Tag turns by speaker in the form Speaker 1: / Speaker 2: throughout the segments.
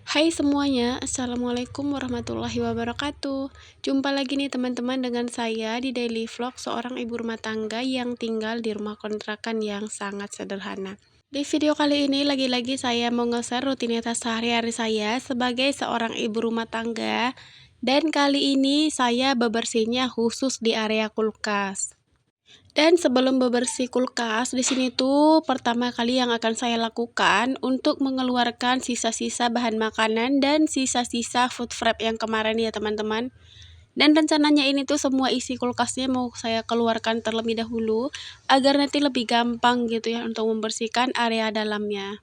Speaker 1: Hai semuanya, Assalamualaikum warahmatullahi wabarakatuh. Jumpa lagi nih teman-teman dengan saya di Daily Vlog seorang ibu rumah tangga yang tinggal di rumah kontrakan yang sangat sederhana. Di video kali ini lagi-lagi saya mau nge-share rutinitas sehari-hari saya sebagai seorang ibu rumah tangga. Dan kali ini saya bebersihnya khusus di area kulkas. Dan sebelum bebersih kulkas, di sini tuh pertama kali yang akan saya lakukan untuk mengeluarkan sisa-sisa bahan makanan dan sisa-sisa food wrap yang kemarin ya teman-teman. Dan rencananya ini tuh semua isi kulkasnya mau saya keluarkan terlebih dahulu agar nanti lebih gampang gitu ya untuk membersihkan area dalamnya.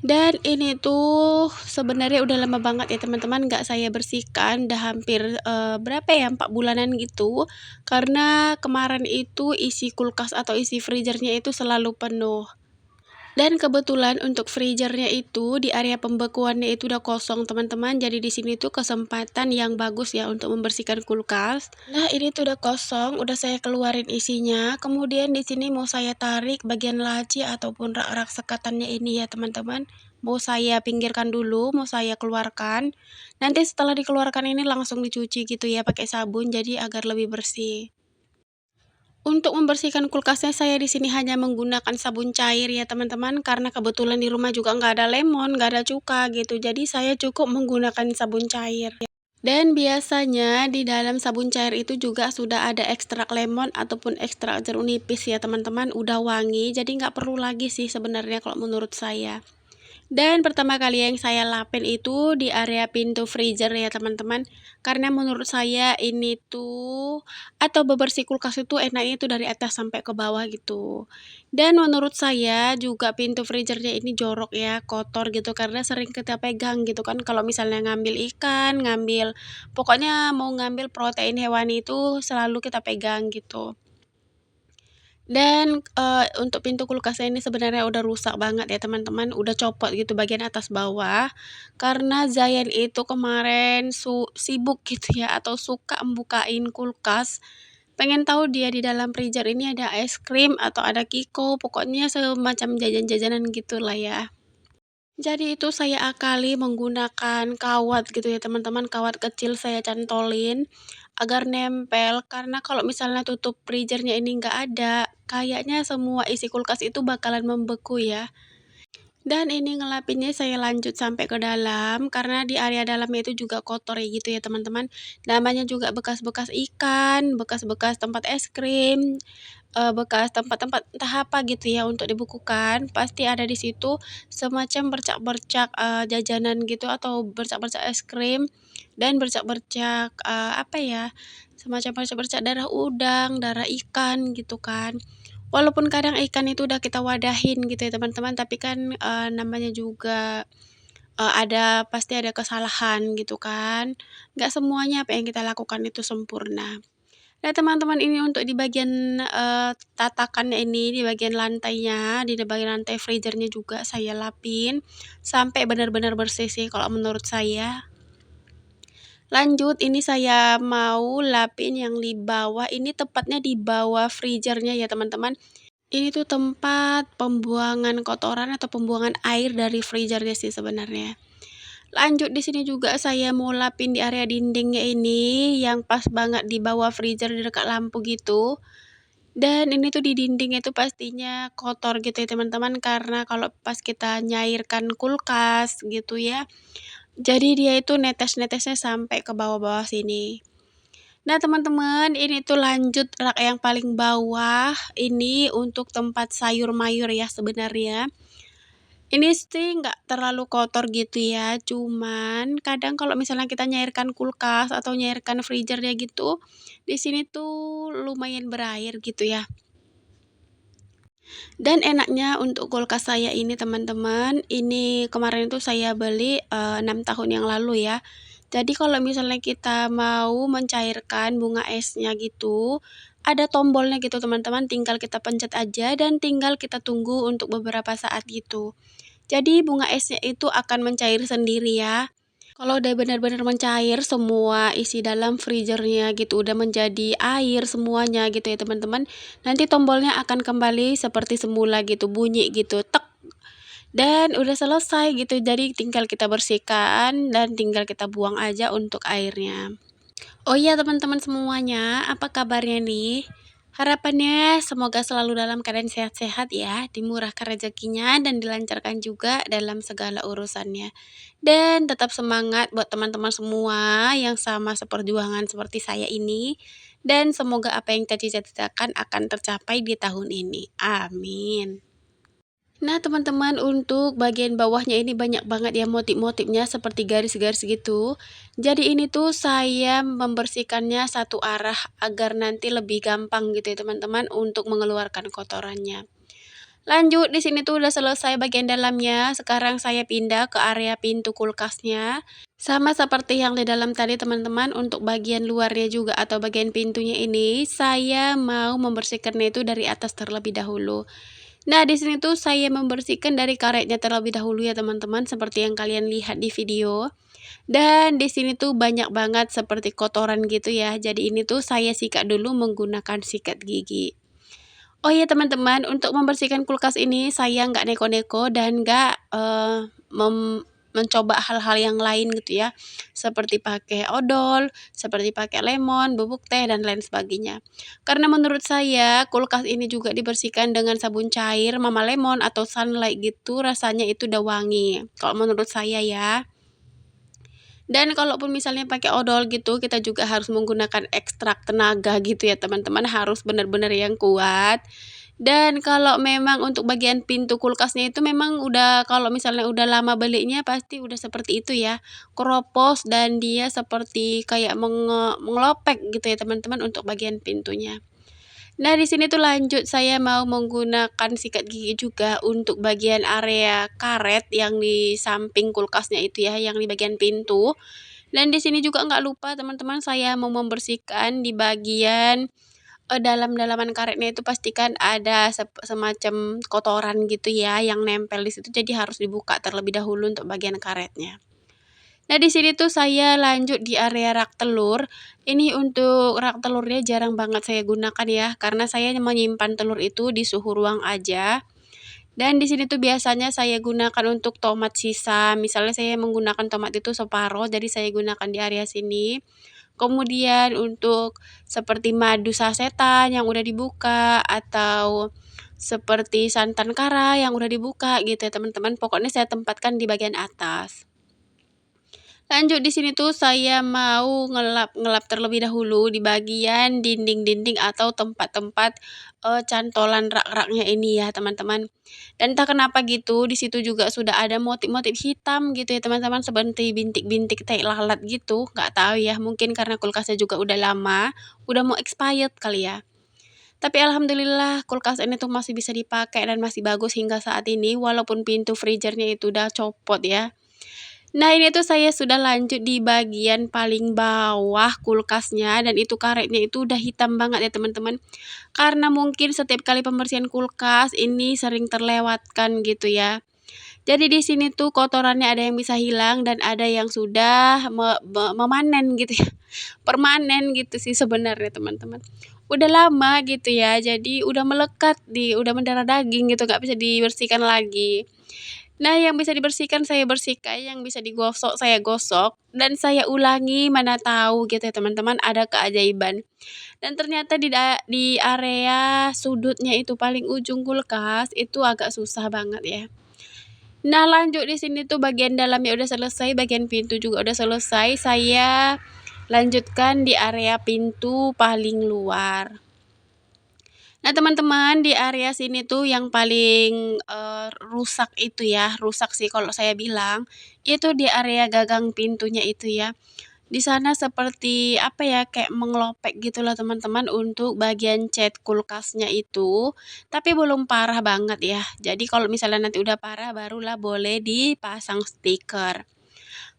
Speaker 1: Dan ini tuh sebenarnya udah lama banget ya teman-teman nggak saya bersihkan, udah hampir berapa ya 4 bulanan gitu. Karena kemarin itu isi kulkas atau isi freezernya itu selalu penuh. Dan kebetulan untuk freezernya itu di area pembekuannya itu udah kosong teman-teman. Jadi di sini tuh kesempatan yang bagus ya untuk membersihkan kulkas. Nah, ini tuh udah kosong, udah saya keluarin isinya. Kemudian di sini mau saya tarik bagian laci ataupun rak-rak sekatannya ini ya teman-teman. Mau saya pinggirkan dulu, mau saya keluarkan. Nanti setelah dikeluarkan ini langsung dicuci gitu ya pakai sabun jadi agar lebih bersih. Untuk membersihkan kulkasnya saya di sini hanya menggunakan sabun cair ya teman-teman, karena kebetulan di rumah juga nggak ada lemon, nggak ada cuka gitu. Jadi saya cukup menggunakan sabun cair. Dan biasanya di dalam sabun cair itu juga sudah ada ekstrak lemon ataupun ekstrak jeruk nipis ya teman-teman, udah wangi. Jadi nggak perlu lagi sih sebenarnya kalau menurut saya. Dan pertama kali yang saya lapin itu di area pintu freezer ya teman-teman. Karena menurut saya ini tuh atau bebersih kulkas itu enaknya itu dari atas sampai ke bawah gitu. Dan menurut saya juga pintu freezernya ini jorok ya, kotor gitu karena sering kita pegang gitu kan kalau misalnya ngambil ikan, ngambil pokoknya mau ngambil protein hewani itu selalu kita pegang gitu. Dan, untuk pintu kulkasnya ini sebenarnya udah rusak banget ya teman-teman, udah copot gitu bagian atas bawah. Karena Zayan itu kemarin sibuk gitu ya atau suka membukain kulkas, pengen tahu dia di dalam freezer ini ada es krim atau ada Kiko, pokoknya semacam jajan-jajanan gitulah ya. Jadi itu saya akali menggunakan kawat gitu ya teman-teman, kawat kecil saya cantolin agar nempel karena kalau misalnya tutup freezernya ini nggak ada, kayaknya semua isi kulkas itu bakalan membeku ya. Dan ini ngelapinnya saya lanjut sampai ke dalam, karena di area dalamnya itu juga kotor ya gitu ya teman-teman. Namanya juga bekas-bekas ikan, bekas-bekas tempat es krim, bekas tempat-tempat entah apa gitu ya untuk dibukukan, pasti ada di situ semacam bercak-bercak, jajanan gitu atau bercak-bercak es krim dan bercak-bercak, apa ya, semacam bercak-bercak darah udang, darah ikan gitu kan. Walaupun kadang ikan itu udah kita wadahin gitu ya teman-teman, tapi kan, namanya juga, pasti ada kesalahan gitu kan. Nggak semuanya apa yang kita lakukan itu sempurna. Nah teman-teman ini untuk di bagian, tatakannya ini, di bagian lantainya, di bagian lantai freezernya juga saya lapin, sampai benar-benar bersih sih kalau menurut saya. Lanjut, ini saya mau lapin yang di bawah, ini tepatnya di bawah freezernya ya teman-teman. Ini tuh tempat pembuangan kotoran atau pembuangan air dari freezernya sih sebenarnya. Lanjut di sini juga saya mau lapin di area dindingnya ini yang pas banget di bawah freezer di dekat lampu gitu. Dan ini tuh di dinding itu pastinya kotor gitu ya teman-teman karena kalau pas kita nyairkan kulkas gitu ya. Jadi dia itu netes-netesnya sampai ke bawah-bawah sini. Nah, teman-teman, ini tuh lanjut rak yang paling bawah, ini untuk tempat sayur mayur ya sebenarnya. Ini sih nggak terlalu kotor gitu ya, cuman kadang kalau misalnya kita nyairkan kulkas atau nyairkan freezer-nya gitu, di sini tuh lumayan berair gitu ya. Dan enaknya untuk kulkas saya ini teman-teman, ini kemarin itu saya beli, 6 tahun yang lalu ya. Jadi kalau misalnya kita mau mencairkan bunga esnya gitu, ada tombolnya gitu teman-teman, tinggal kita pencet aja dan tinggal kita tunggu untuk beberapa saat gitu. Jadi bunga esnya itu akan mencair sendiri ya. Kalau udah benar-benar mencair semua isi dalam freezernya gitu, udah menjadi air semuanya gitu ya teman-teman. Nanti tombolnya akan kembali seperti semula gitu, bunyi gitu, tek. Dan udah selesai gitu, jadi tinggal kita bersihkan dan tinggal kita buang aja untuk airnya. Oh iya teman-teman semuanya, apa kabarnya nih? Harapannya semoga selalu dalam keadaan sehat-sehat ya, dimurahkan rezekinya dan dilancarkan juga dalam segala urusannya. Dan tetap semangat buat teman-teman semua yang sama seperjuangan seperti saya ini. Dan semoga apa yang kita cita-citakan akan tercapai di tahun ini. Amin. Nah, teman-teman, untuk bagian bawahnya ini banyak banget ya motif-motifnya seperti garis-garis gitu. Jadi ini tuh saya membersihkannya satu arah agar nanti lebih gampang gitu ya, teman-teman, untuk mengeluarkan kotorannya. Lanjut, di sini tuh udah selesai bagian dalamnya. Sekarang saya pindah ke area pintu kulkasnya. Sama seperti yang di dalam tadi, teman-teman, untuk bagian luarnya juga atau bagian pintunya ini, saya mau membersihkannya itu dari atas terlebih dahulu. Nah, di sini tuh saya membersihkan dari karetnya terlebih dahulu ya teman-teman, seperti yang kalian lihat di video. Dan di sini tuh banyak banget seperti kotoran gitu ya. Jadi ini tuh saya sikat dulu menggunakan sikat gigi. Oh iya teman-teman, untuk membersihkan kulkas ini saya nggak neko-neko dan nggak mencoba hal-hal yang lain gitu ya. Seperti pakai odol, seperti pakai lemon, bubuk teh, dan lain sebagainya. Karena menurut saya kulkas ini juga dibersihkan dengan sabun cair, Mama Lemon atau Sunlight gitu, rasanya itu udah wangi. Kalau menurut saya ya. Dan kalaupun misalnya pakai odol gitu, kita juga harus menggunakan ekstrak tenaga gitu ya teman-teman, harus benar-benar yang kuat. Dan kalau memang untuk bagian pintu kulkasnya itu memang udah kalau misalnya udah lama belinya pasti udah seperti itu ya, keropos dan dia seperti kayak mengelopek gitu ya teman-teman untuk bagian pintunya. Nah, di sini tuh lanjut saya mau menggunakan sikat gigi juga untuk bagian area karet yang di samping kulkasnya itu ya, yang di bagian pintu. Dan di sini juga nggak lupa teman-teman saya mau membersihkan di bagian dalam-dalaman karetnya itu pastikan ada semacam kotoran gitu ya yang nempel di situ, jadi harus dibuka terlebih dahulu untuk bagian karetnya. Nah, di sini tuh saya lanjut di area rak telur. Ini untuk rak telurnya jarang banget saya gunakan ya, karena saya menyimpan telur itu di suhu ruang aja. Dan di sini tuh biasanya saya gunakan untuk tomat sisa. Misalnya saya menggunakan tomat itu separuh, jadi saya gunakan di area sini. Kemudian untuk seperti madu sasetan yang udah dibuka atau seperti santan kara yang udah dibuka gitu ya teman-teman. Pokoknya saya tempatkan di bagian atas. Lanjut di sini tuh saya mau ngelap terlebih dahulu di bagian dinding-dinding atau tempat-tempat cantolan rak-raknya ini ya teman-teman. Dan entah kenapa gitu di situ juga sudah ada motif-motif hitam gitu ya teman-teman seperti bintik-bintik tai lalat gitu. Nggak tahu ya mungkin karena kulkasnya juga udah lama, udah mau expired kali ya. Tapi alhamdulillah kulkas ini tuh masih bisa dipakai dan masih bagus hingga saat ini walaupun pintu freezernya itu udah copot ya. Nah, ini tuh saya sudah lanjut di bagian paling bawah kulkasnya dan itu karetnya itu udah hitam banget ya teman-teman. Karena mungkin setiap kali pembersihan kulkas ini sering terlewatkan gitu ya. Jadi di sini tuh kotorannya ada yang bisa hilang dan ada yang sudah memanen gitu ya. Permanen gitu sih sebenarnya teman-teman. Udah lama gitu ya, jadi udah melekat udah mendarah daging gitu, nggak bisa dibersihkan lagi. Nah, yang bisa dibersihkan saya bersihkan, yang bisa digosok saya gosok, dan saya ulangi mana tahu gitu ya teman-teman ada keajaiban. Dan ternyata di area sudutnya itu paling ujung kulkas itu agak susah banget ya. Nah, lanjut di sini tuh bagian dalamnya udah selesai, bagian pintu juga udah selesai. Saya lanjutkan di area pintu paling luar. Nah, teman-teman, di area sini tuh yang paling, rusak itu ya, rusak sih kalau saya bilang, itu di area gagang pintunya itu ya. Di sana seperti, apa ya, kayak mengelopek gitulah teman-teman untuk bagian cat kulkasnya itu, tapi belum parah banget ya. Jadi kalau misalnya nanti udah parah barulah boleh dipasang stiker.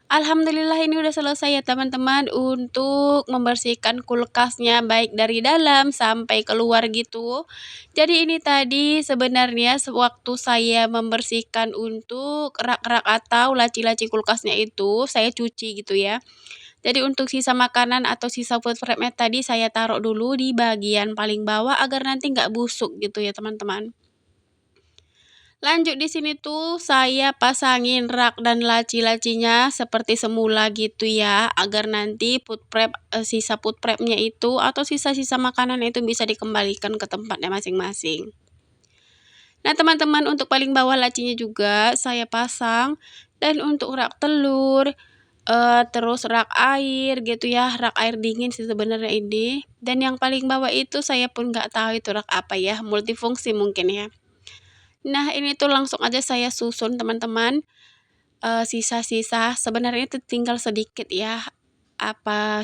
Speaker 1: Alhamdulillah ini udah selesai ya teman-teman untuk membersihkan kulkasnya baik dari dalam sampai keluar gitu. Jadi ini tadi sebenarnya sewaktu saya membersihkan untuk rak-rak atau laci-laci kulkasnya itu saya cuci gitu ya. Jadi untuk sisa makanan atau sisa food prepnya tadi saya taruh dulu di bagian paling bawah agar nanti nggak busuk gitu ya teman-teman. Lanjut di sini tuh saya pasangin rak dan laci-lacinya seperti semula gitu ya, agar nanti sisa food prep-nya itu atau sisa-sisa makanan itu bisa dikembalikan ke tempatnya masing-masing. Nah, teman-teman, untuk paling bawah lacinya juga saya pasang, dan untuk rak telur, terus rak air gitu ya, rak air dingin sih sebenarnya ini, dan yang paling bawah itu saya pun nggak tahu itu rak apa ya, multifungsi mungkin ya. Nah, ini tuh langsung aja saya susun teman-teman, sisa-sisa sebenarnya itu tinggal sedikit ya,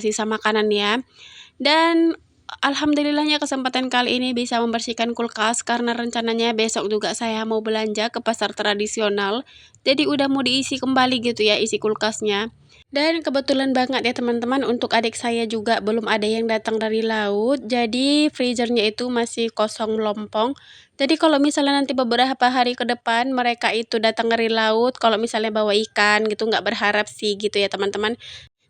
Speaker 1: sisa makanannya. Dan alhamdulillahnya kesempatan kali ini bisa membersihkan kulkas karena rencananya besok juga saya mau belanja ke pasar tradisional. Jadi udah mau diisi kembali gitu ya isi kulkasnya. Dan kebetulan banget ya teman-teman, untuk adik saya juga belum ada yang datang dari laut. Jadi freezernya itu masih kosong melompong. Jadi kalau misalnya nanti beberapa hari ke depan mereka itu datang dari laut, kalau misalnya bawa ikan gitu, nggak berharap sih gitu ya teman-teman.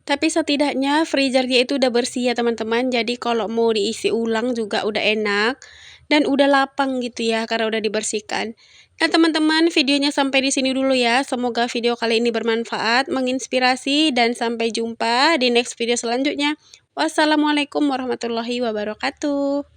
Speaker 1: Tapi setidaknya freezernya itu udah bersih ya teman-teman. Jadi kalau mau diisi ulang juga udah enak dan udah lapang gitu ya karena udah dibersihkan. Nah, teman-teman, videonya sampai di sini dulu ya. Semoga video kali ini bermanfaat, menginspirasi, dan sampai jumpa di next video selanjutnya. Wassalamualaikum warahmatullahi wabarakatuh.